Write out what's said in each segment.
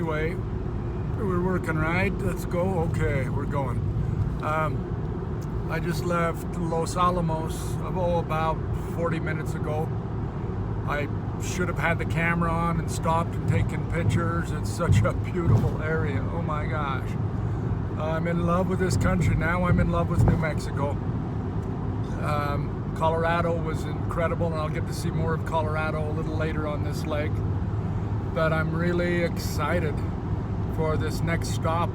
Anyway, we're working right. Let's go. Okay, we're going. I just left Los Alamos about 40 minutes ago. I should have had the camera on and stopped and taken pictures. It's such a beautiful area. Oh my gosh. I'm in love with this country now. I'm in love with New Mexico. Colorado was incredible, and I'll get to see more of Colorado a little later on this leg. But I'm really excited for this next stop.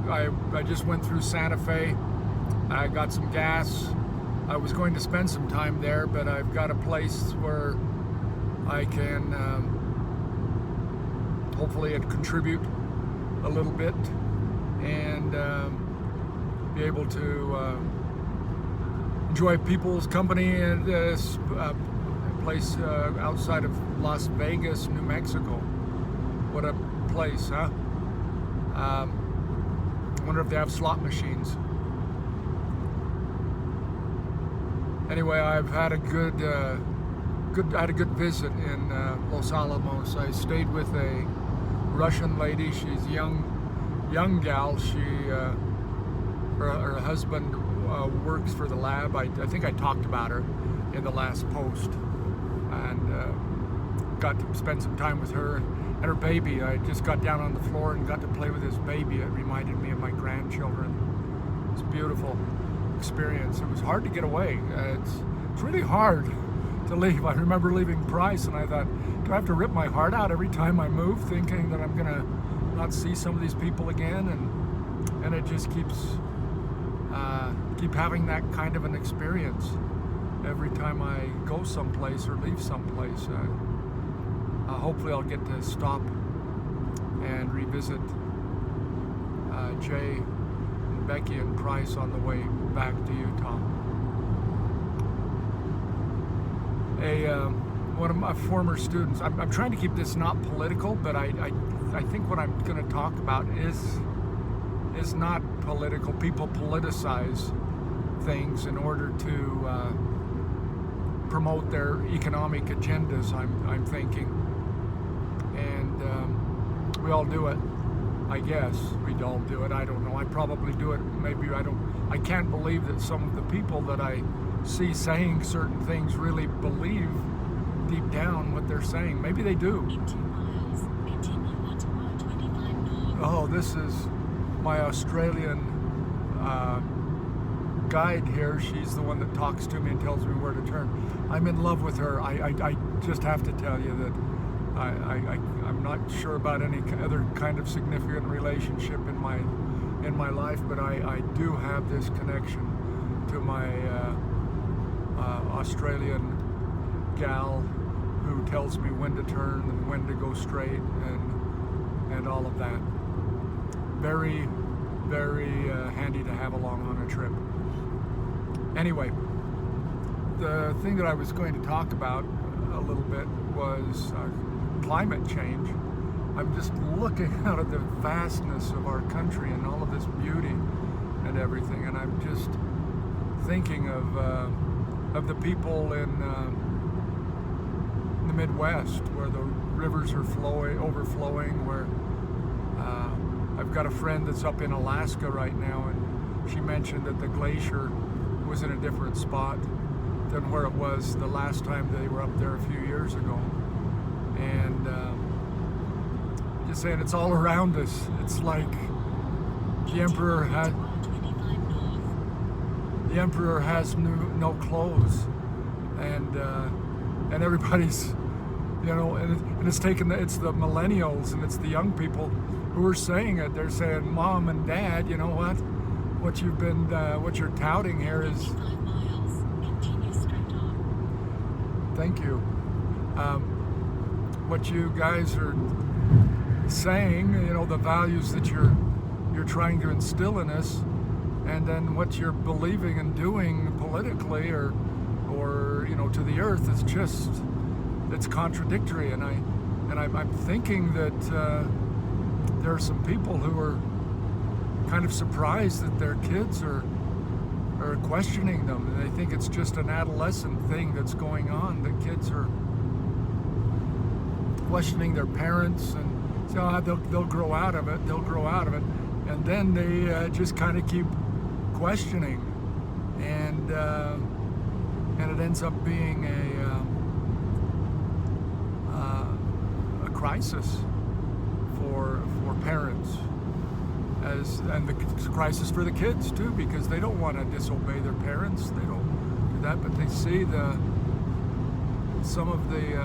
I just went through Santa Fe. I got some gas. I was going to spend some time there, but I've got a place where I can hopefully contribute a little bit and be able to enjoy people's company at this place outside of Las Vegas, New Mexico. What a place, huh? I wonder if they have slot machines. Anyway, I've had a good visit in Los Alamos. I stayed with a Russian lady. She's a young gal. Her husband works for the lab. I think I talked about her in the last post, and got to spend some time with her and her baby. I just got down on the floor and got to play with this baby. It reminded me of my grandchildren. It's a beautiful experience. It was hard to get away. It's really hard to leave. I remember leaving Price and I thought, do I have to rip my heart out every time I move, thinking that I'm gonna not see some of these people again? And it just keep having that kind of an experience every time I go someplace or leave someplace. Hopefully I'll get to stop and revisit Jay and Becky and Price on the way back to Utah. One of my former students, I'm trying to keep this not political, but I think what I'm going to talk about is not political. People politicize things in order to promote their economic agendas, I'm thinking. And we all do it, I guess. We all do it. I don't know. I probably do it. Maybe I don't. I can't believe that some of the people that I see saying certain things really believe deep down what they're saying. Maybe they do. In 2 miles, continue on 25 north. Oh, this is my Australian guide here. She's the one that talks to me and tells me where to turn. I'm in love with her. I just have to tell you that I'm not sure about any other kind of significant relationship in my life, but I do have this connection to my Australian gal who tells me when to turn and when to go straight and all of that. Very, very handy to have along on a trip. Anyway, the thing that I was going to talk about a little bit was climate change. I'm just looking out at the vastness of our country and all of this beauty and everything, and I'm just thinking of the people in the Midwest where the rivers are overflowing, where I've got a friend that's up in Alaska right now, and she mentioned that the glacier was in a different spot than where it was the last time they were up there a few years ago. And just saying, it's all around us. It's like the emperor has no clothes, and everybody's, and it's the millennials and it's the young people who are saying it. They're saying, Mom and Dad, you know what you're touting here is. 25 miles, continue straight on. Thank you. What you guys are saying, the values that you're trying to instill in us, and then what you're believing and doing politically or to the earth, it's contradictory. And I'm thinking that there are some people who are kind of surprised that their kids are questioning them, and they think it's just an adolescent thing that's going on. The kids are questioning their parents and So they'll grow out of it. They'll grow out of it, and then they just kind of keep questioning, and it ends up being a crisis for parents, and the crisis for the kids too, because they don't want to disobey their parents. They don't do that, but they see some of the.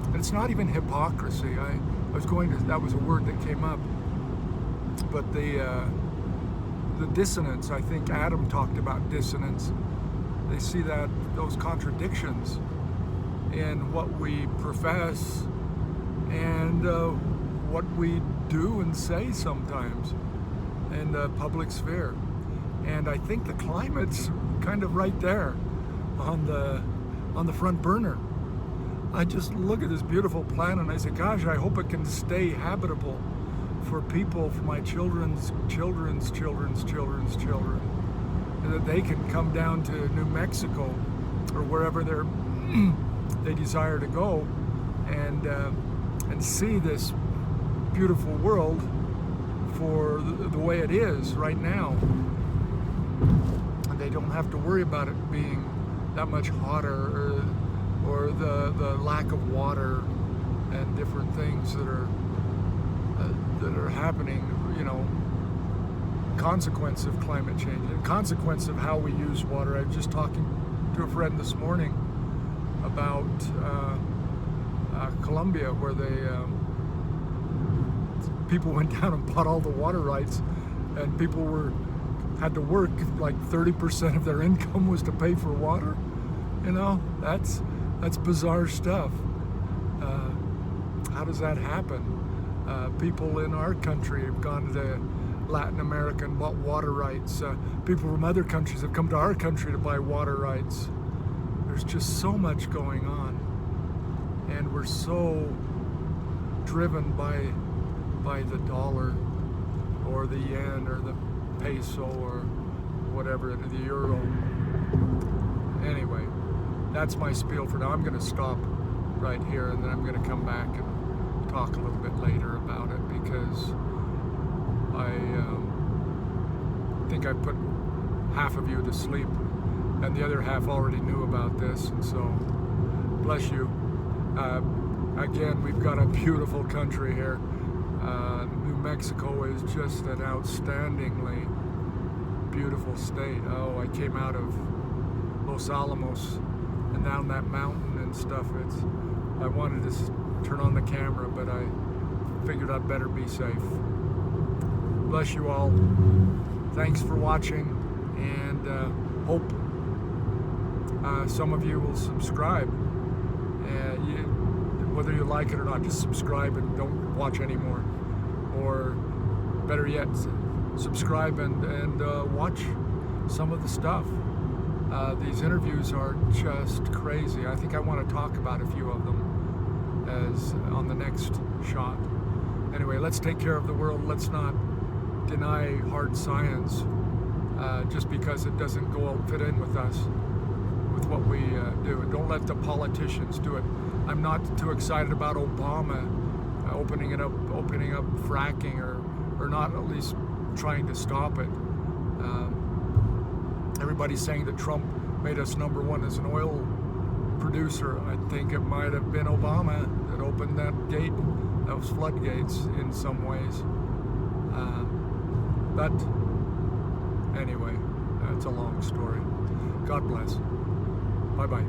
And it's not even hypocrisy. I was going to. That was a word that came up, but the dissonance. I think Adam talked about dissonance. They see those contradictions in what we profess and what we do and say sometimes in the public sphere. And I think the climate's kind of right there on the front burner. I just look at this beautiful planet and I say, gosh, I hope it can stay habitable for people, for my children's children's children's children's children, and that they can come down to New Mexico or wherever they desire to go and see this beautiful world for the way it is right now. And they don't have to worry about it being that much hotter or the lack of water and different things that are happening, consequence of climate change and consequence of how we use water. I was just talking to a friend this morning about Colombia, where people went down and bought all the water rights, and people had to work, like 30% of their income was to pay for water. That's bizarre stuff. How does that happen? People in our country have gone to Latin America and bought water rights. People from other countries have come to our country to buy water rights. There's just so much going on, and we're so driven by the dollar or the yen or the peso or whatever, the euro. Anyway, that's my spiel for now. I'm going to stop right here, and then I'm going to come back and talk a little bit later about it, because I think I put half of you to sleep, and the other half already knew about this, and so bless you. Again, we've got a beautiful country here. New Mexico is just an outstandingly beautiful state. Oh, I came out of Los Alamos and down that mountain and stuff. I wanted to turn on the camera, but I figured I'd better be safe. Bless you all. Thanks for watching, and hope some of you will subscribe. Whether you like it or not, just subscribe and don't watch anymore. Or better yet, subscribe and watch some of the stuff. These interviews are just crazy. I think I want to talk about a few of them as on the next shot. Anyway, let's take care of the world. Let's not deny hard science just because it doesn't fit in with us, with what we do. And don't let the politicians do it. I'm not too excited about Obama opening up fracking, or not at least trying to stop it. Everybody's saying that Trump made us #1 as an oil producer. I think it might have been Obama that opened that gate, those floodgates in some ways. But anyway, that's a long story. God bless. Bye-bye.